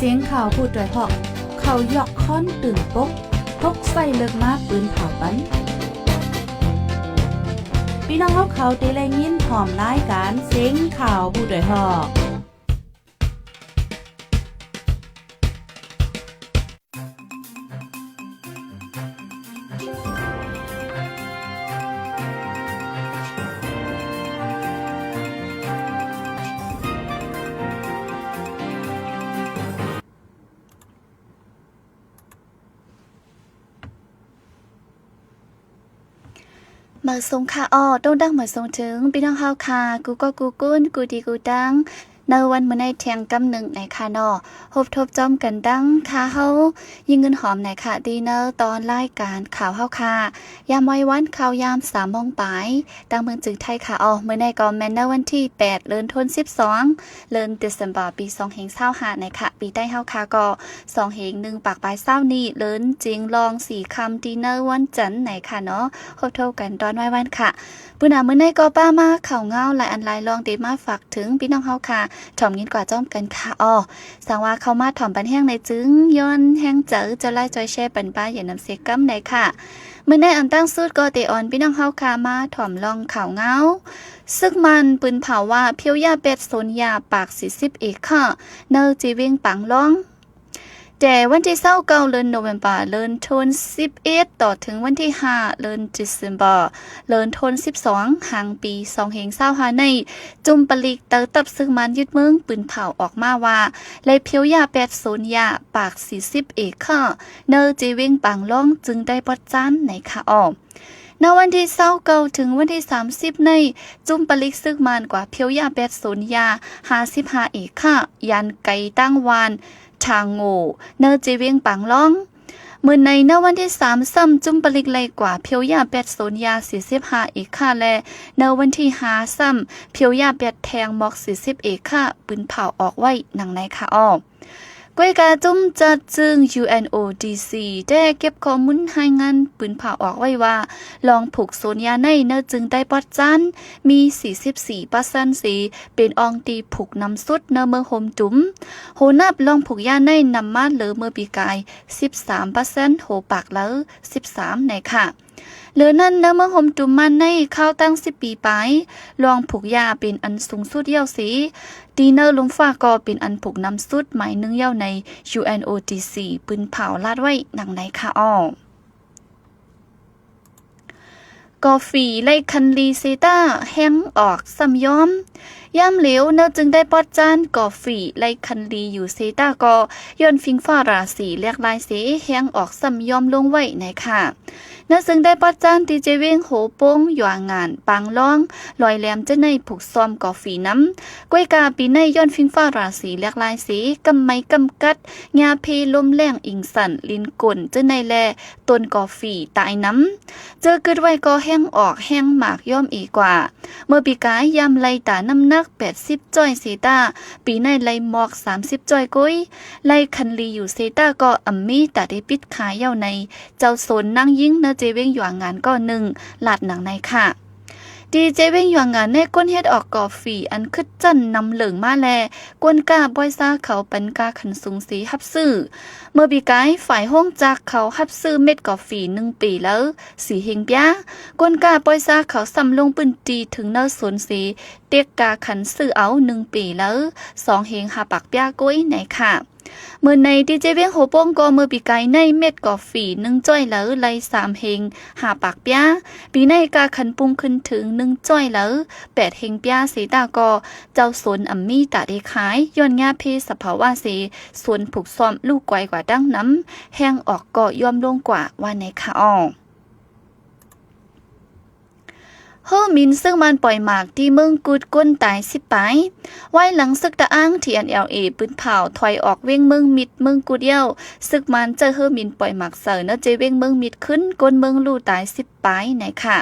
เสียงข่าวพูดด้วยหอกเขายอกค้อนตื่นปกพกใส่เลิกมาปืนเผาปันพี่น้องเขาเตะแรงยินหอมรายการเสียงข่าวพูดด้วยหอกมาส่งค่ะต้องดังมาส่งถึงพี่น้องเฮาค่ะกูก็กูกุ้นกูดีกูดังในวันมื้อในแทงกำหนึ่งในค่ะเนาะพบทบจอมกันดังค่ะเฮายิงเงินหอมในค่ะดีเนอร์ตอนรายการข่าวเฮาค่ะยามไว้วันข่าวยาม3 โมงปลายดังเมืองจึงไทยค่ะมื้อในก็แม่นในวันที่8เดือนธันวาคม12เดือนเดือนบาปี2525ในค่ะปีใต้เฮาค่ะก็2-1ปากปลาย20นี้เลินจริงลอง4คำดีเนอร์วันจันทร์ในค่ะเนาะพบทบกันตอนไว้วันค่ะมื้อหน้ามื้อในก็ป้ามาข่าวเงาหลายอันหลายลองได้มาฝากถึงพี่น้องเฮาค่ะถ่อมยินกว่าจ้อมกันค่ะสังว่าเข้ามาถ่อมปันแห้งในจึงย้อนแห้งเจอจะไล่จอยแช่ปันป้าอย่านำเสกำในค่ะมื้อในอันตั้งสุดก็เตออนพี่น้องเฮาค่ะมาถ่อมลองข่าวเงาซึ่งมันปืนเผาว่าเพียวยาเป็ดโซนยาปาก40เอกค่ะเนอจีวิ่งปังล่องแต่วันที่29เดือนโนเวมเบอร์เดือนธันวาคมต่อถึงวันที่5เดือนเดือนบาเดือนธันวาคมห่างปี2025ในจุมปลีกเตอตับซึ่งมันยึดเมืองปืนเผาออกมาว่าเลยเพียวยา8โซนยาปาก40เอกค่ะเนอจีวิ่งปังล่องจึงได้ปดจันในค่ะในวันที่29ถึงวันที่30ในจุมปลิกซึกมานกว่าเพียวยา8โซนยา55เอกค่ะยันไก่ตั้งวานทางโง่เนอจีเวียงปังล่องมื้อในวันที่3ซ้ำจุมปลิกเลยกว่าเพียวยา8โซนยา45เอกค่ะและในวันที่5ซ้ำเพียวยา8แทงหมอก40เอกค่ะปืนเผาออกไว้หนังในค่ะกวยกาจุ้มจัดจึง UNODC ได้เก็บข้อมูลให้งานปืนเผาออกไว้ว่าลองผูกโซนยาในเนจึงได้ปอดจันมี 44% สีเป็นอองตีผูกนำสุดเนเมืองโฮมจุ๋มโหนับลองผูกยาในนำมาเหลือเมื่อปีกาย 13% โหปากแล้ว13ในค่ะเหลือนั่นเนื้อเมืองห่มจุมมันในข้าวตั้ง10 ปีไปลองผูกยาเป็นอันสูงสุดเย้าสีดีเนอร์ลมฟ้าก็เป็นอันผูกน้ำสุดหมายนึงเย้าใน UNODC ปืนเผาลาดไว้หนังในค่ะกอฟีไลคันลีเซต้าแห้งออกซ้ำย้อมย่ำเหลวเนจึงได้ปอดจานกอฟีไลคันลีอยู่เซต้าก็ย้อนฟิงฟ้าราสีเรียกลายเสแห้งออกซ้ำย้อมลงไว้ในค่ะเนซึ่งได้ปอดจานดีเจเวงโหโป้งหยวงานปางล่องลอยแหลมจะในผูกซ้อมกอฟีน้ำกวยกาปีในย้อนฟิงฟ้าราสีเรียกลายสีกำไม้กำกัดงาเพลมแรงอิงสันลินกลจะในแลต้นกอฟีตายน้ำเจอเกิดไว้ก็แห้งออกแห้งหมากย่อมอีกกว่าเมื่อปีกายยำไลตาน้ำนัก80จ้อยเซตาปีในไลหมอก30จ้อยกุ้ยไลคันลีอยู่เซตาก็อัมมี่ตาได้ปิดขายเย้าในเจ้าโซนนั่งยิ่งเนเจเวงหยวงงานก็1ลาดหนังในค่ะดีเจเวงหยวงงานในก้นเฮ็ดออกกอฟีอันคึดจันนำเหลืองมาแลกวนกาบอยซาเขาปันกาขันสูงสีฮับซื้อเมื่อปีกายฝ่ายห้องจากเขาฮับซื้อเม็ดกอฟี1 ปีแล้วสีเฮงเปียกวนกาบอยซาเขาซ้ำลงปืนตีถึงเนอสวนสีเตียกกาขันซื้อเอา1 ปีแล้ว2เฮงหาปากเปียกุ้ยไหนค่ะเมื่อในดีเจเวียงโหโป้งก็เมื่อปีกายในเม็ดกอฟี1จ้อยแล้วไล่3เฮงหาปากเปียปีในกาขันปุงขึ้นถึง1จ้อยแล้ว8เฮงเปียสีตาก็เจ้าสวนอัมมี่ตาได้ขายย้อนงาเพสภาวะสีสวนผูกซ้อมลูกไกวกว่าดั้งน้ำแห้งออกก็ย่อมลงกว่าว่าในค่ะเฮอมินซึ่งมันปล่อยหมากที่เมืองกุดก้นตาย10 ปายไว้หลังซึกตะอ้างที่ NLA ปืนเผาถอยออกเว้งเมืองมิดเมืองกุดเย้าซึกมันเจอเฮอมินปล่อยหมากเสอเนเจเว้งเมืองมิดขึ้นก้นเมืองลู่ตาย10 ปายไหนค่ะ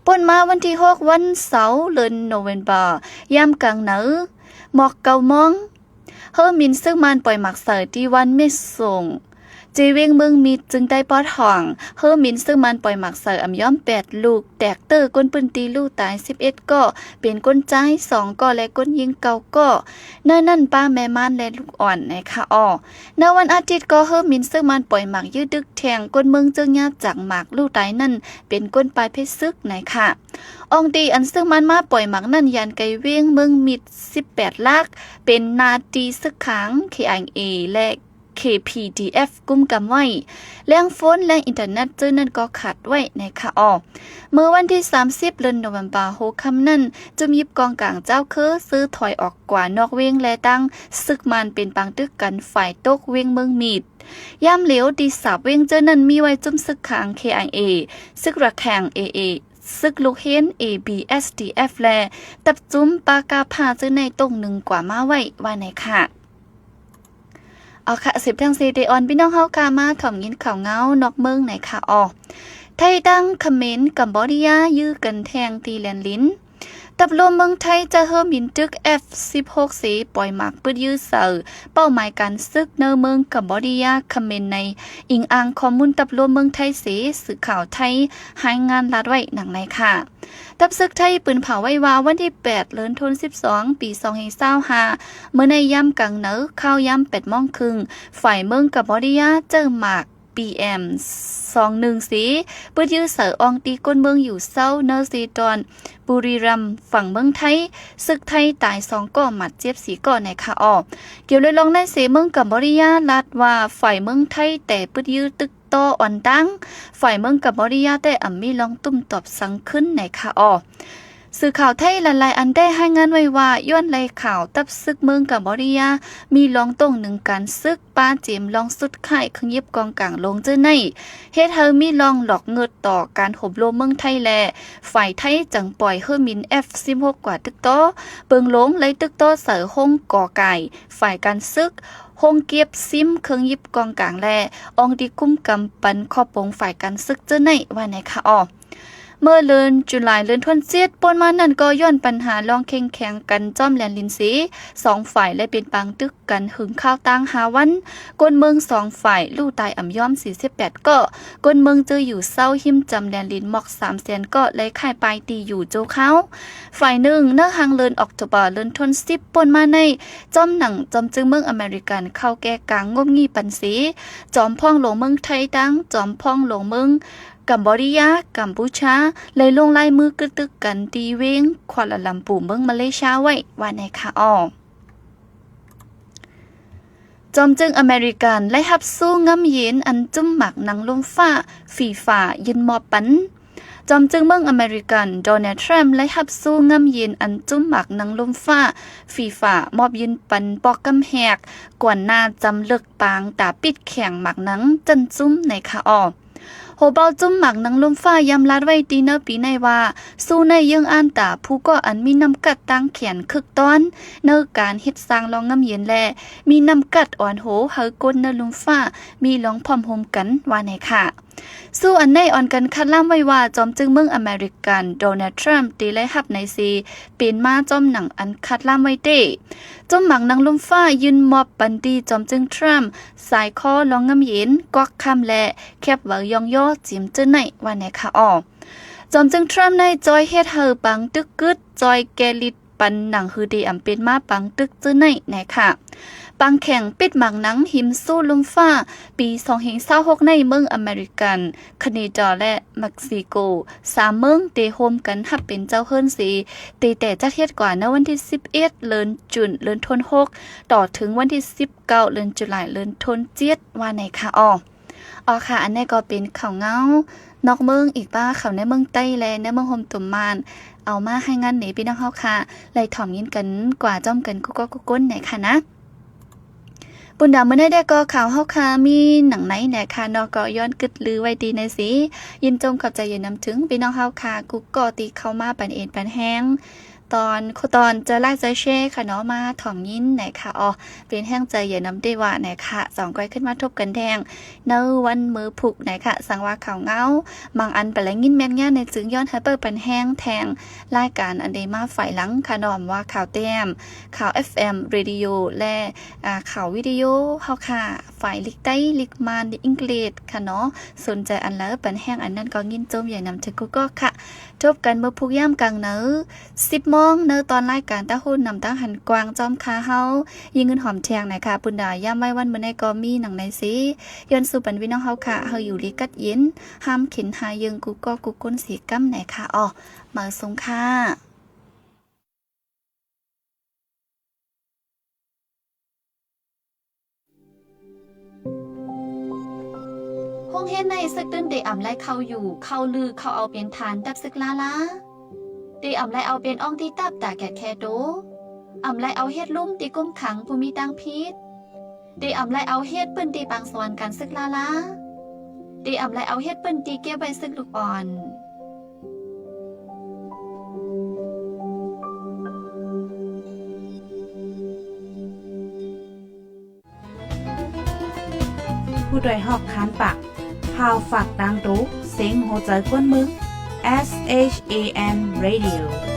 ป่นมาวันที่6วันเสาร์เดือนโนเวมเบอร์ยามกลางเหนือหมอกเกามองเฮอมินซึ่งมันปล่อยหมากเสอที่วันเมษง จีเวงเมืองมีจึงได้ปอดห่องเฮอมินซึ่งมันปล่อยหมักเสืออำย้อม8ลูกแตกเตอร์ก้นปืนตีลูกตาย11ก็เป็นก้นใจ2ก็และก้นยิงเก่าก็เนื่อนั่นป้าแม่ม่านและลูกอ่อนนะคะในวันอาทิตย์ก็เฮอมินซึ่งมันปล่อยหมักยืดดึกแทงก้นเมืองจึงญาติจากหมักลูกตายนั่นเป็นก้นปลายเพชรซึกนะคะองตีอันซึ่งมันมาปล่อยหมักนั่นยันไกเวียงเมืองมิด18ลักเป็นนาตีซึกขัง KIA และ KPDF กุมกำไว้แรงฝนแรงอินเทอร์เน็ตเจอนั่นก็ขัดไว้นะคะเมื่อวันที่30เดือนโนเวมบาคมนั้นจะมีกองกลางเจ้าคือซื้อถอยออกกว่านอกเวียงและตั้งซึกมันเป็นปังตึกกันฝ่ายตกเวียงเมืองมีดย่ำเหลียวดีสาบเวียงเจอนั่นมีไว้จุ่มซึกขัง KIA ซึกระแข่ง AAซึกลูกเฮน ABSDF และตับจุ้มปากาพาซื้อในตรงหนึ่งกว่ามาไว้ว่าไหนค่ะเอาค่ะ10ทางซีเดออนพี่น้องเฮาค่ะมาถ่อมยินข่าวเงานอกเมืองไหนค่ะไทยดังเขมรกัมพูชายื้อกันแทงตีแลนลิ้นตับรวมเมืองไทยจะเฮิมบินตึก F16 สีปล่อยหมากปืดยื้อเสือเป้าหมายการซึกเนเมืองกัมพูชาเขมรในอิงอ่างข้อมูลตับรวมเมืองไทยสีสื่อข่าวไทยหายงานลาดไว้หนังในค่ะตับซึกไทยปืนเผาไว้ว่าวันที่8เดือนธันวาคมปี2025เมื่อในย่ำกลางเหนือข้าวย่ำ8 โมงครึ่งฝ่ายเมืองกัมพูชาเจอหมากPM 21สีปืดยื้อเสืออองตีก้นเมืองอยู่เศร้าเนอร์ซีตอนบุรีรัมย์ฝั่งเมืองไทยศึกไทยตาย2ก่อหมัดเจ็บ4ก่อในค่ะเกี่ยวเลยลองในเสเมืองกัมพูชาลาดว่าฝ่ายเมืองไทยแต่ปืดยื้อตึกโตอ่อนดังฝ่ายเมืองกัมพูชาแต่มีลองตุ้มตอบสังขึ้นในค่ะสื่อข่าวไทยหลายๆอันได้ให้งานไว้ว่าย้อนไล่ข่าวตับซึกเมืองกัมพูชามีลองต้งหนึ่งการซึกป้าเจมลองสุดข่ายขยิบกองกลางลงเจอในเฮ็ดเฮามีลองหลอกเงิดต่อการหบโลมเมืองไทยแลฝ่ายไทยจังปล่อยเฮอมิน F16 กว่าตึกโตเบิงหลงเลยตึกโตเสือห้องก่อไก่ฝ่ายการซึกห้องเก็บซิมเครื่องยิบกองกลางแลองดีคุ้มกำปันขอบปงฝ่ายการซึกเจอในว่าไหนค่ะเมื่อเลือนจุลายเลือนทวนเสียดปนมานั่นก็ย้อนปัญหาลองเข่งแข่งกันจ้อมแหลนลินสี2ฝ่ายและเป็นปางตึกกันหึงข้าวตั้งหาวันกวนเมือง2ฝ่ายลู่ตายอ่ำย้อม48ก็กวนเมืองเจออยู่เศร้าหิมจำแหลนลินหมอก300,000ก็เลยค่ายปลายตีอยู่โจเขาฝ่ายหนึ่งเนื้อหางเลือนออกตุบาเลือนทวน10ปนมาในจอมหนังจอมจึงเมืองอเมริกันเข้าแก่กลางงบงีปันสีจอมพ่องหลวงเมืองไทยตั้งจอมพ่องหลวงเมืองกัมพูชากัมพูชาเลยลงลายมือกึตึกกันตีเวงควาลาลัมปูเมืองมาเลเซียไว้ว่าในค่ะจอมจึงอเมริกันไล่หับสู้งำเย็นอันจุ่มหมักหนังลมฟ้าฝีฝ่ายืนมอปันจอมจึงเมืองอเมริกันโดนัลด์ทรัมป์ไล่หับสู้งำเย็นอันจุ่มหมักหนังลมฟ้าฝีฝ่ามอบยืนปันปอกกำแหกกวนหน้าจำเลิกปางตาปิดแข่งหมักหนังจันจุ้มในค่ะโหเบาจุ่มหมักนังลมฟ้ายำลาดไว้ตีเนอปีในว่าสู้ในยังอ่านตาผู้ก็อันมีน้ำกัดตั้งแขนคึกต้อนเนอการเฮ็ดสร้างลองน้ำเย็นแลมีน้ำกัดอ่อนโหเฮาก้นเนอลมฟ้ามีลองพร้อมโฮมกันว่าไหนค่ะสู้อันในอ่อนกันคัดล่ามไว้ว่าจอมจึงเมืองอเมริกันโดนัลด์ทรัมป์ตีไล่หับในซีเป็นมาจอมหนังอันคัดล่ามไว้เต้จอมหมักนังลมฟ้ายืนมอบปันดีจอมจึงทรัมป์สายคอลองน้ำเย็นกวักคำและแคบเว้ายองย่อจิมเจ้าไหนว่าไหนค่ะจอมจึงทรัมป์ในจอยเฮ็ดเฮอปังตึกกึดจอยแกลิดปันหนังฮือดีอำเป็นมาปังตึกเจ้าไหนไหนค่ะปังแข่งปิดหมักหนังหิมสู้ลมฟ้าปี2026ในเมืองอเมริกันแคนาดาและเม็กซิโก3เมืองเตโฮมกันหับเป็นเจ้าเฮิรนสีตีแต่จะเทียดกว่าในวันที่11เดือนจุนเดือนธันวาคมต่อถึงวันที่19เดือนตุลาคมเดือนธันวาคมว่าไหนค่ะค่ะอันนี้ก็เป็นข่าวเงานอกเมืองอีกบ้าข่าวในเมืองใต้และในเมืองโฮมตุ่มมานเอามาให้งานหนีพี่น้องเฮาค่ะไล่ถ่อมยินกันกว่าจ้อมกันกุ๊กก้นไหนค่ะนะปุ่นดาวมื้อได้ก็ข่าวเฮาค่ะมีหนังไหนแหน่ค่ะเนาะก็ย้อนกึดลือไว้ดีในสิยินจมขอบใจยินนำถึงพี่น้องเฮาค่ะกุ๊กก็ตีเข้ามาปันเอ็นปันแห้งตอนจะไล่ใจเช่ค่ะเนาะมาถ่อมยินไหนค่ะเป็นแห้งใจอย่านำได้ว่าไหนค่ะ2ก้อยขึ้นมาทบกันแทงเนวันมือผุกไหนค่ะสังว่าข่าวเงาบางอันไปแล้วยินแม่นย่าในจึงย้อนให้เปิดปันแห้งแทงรายการอันเดมาฝ่ายหลังค่ะนอมว่าข่าวแต้มข่าว FM เรดิโอและข่าววิดีโอเฮาค่ะ ฝ่ายลิกได้ลิกมานลิกอังกฤษค่ะเนาะสนใจอันแล้วปันแห้งอันนั้นก็ยินจมอย่านำถึงกูก็ค่ะจบกันเมื่อพุกย่ำกลางเนื้อ10 โมงเนื้อตอนรายการตะหุ่นนำตั้งหันกวางจอมคาเฮายิงเงินหอมแทงไหนค่ะปุณดาย่ำไม่วันเมื่อในก็มีหนังในสีย้อนสู่ปันวิน้องเฮาค่ะเฮาอยู่ลิกัดเย็นห้ามเข็นหายึงกูก็กูก้นสีกั้มไหนค่ะอ๋อมาสงค่ะห้องเฮ็ดในซึกตื้นเดอ่ำไล่เข้าอยู่เข้าลือเข้าเอาเป็นฐานดับซึกลาลาเดอ่ำไล่เอาเป็นอ่องที่ตับตาแกะแคโดอ่ำไล่เอาเฮ็ดลุ่มตีกุ้มขังผู้มีตังพิษเดอ่ำไล่เอาเฮ็ดปืนตีปังสวรรค์กันซึกลาลาเดอ่ำไล่เอาเฮ็ดปืนตีเก็บไว้ซึกลูกอ่อนผู้โดยหอกคานปากพาวฝากดังตู้เสียงโหใจกวนมึก SHAN Radio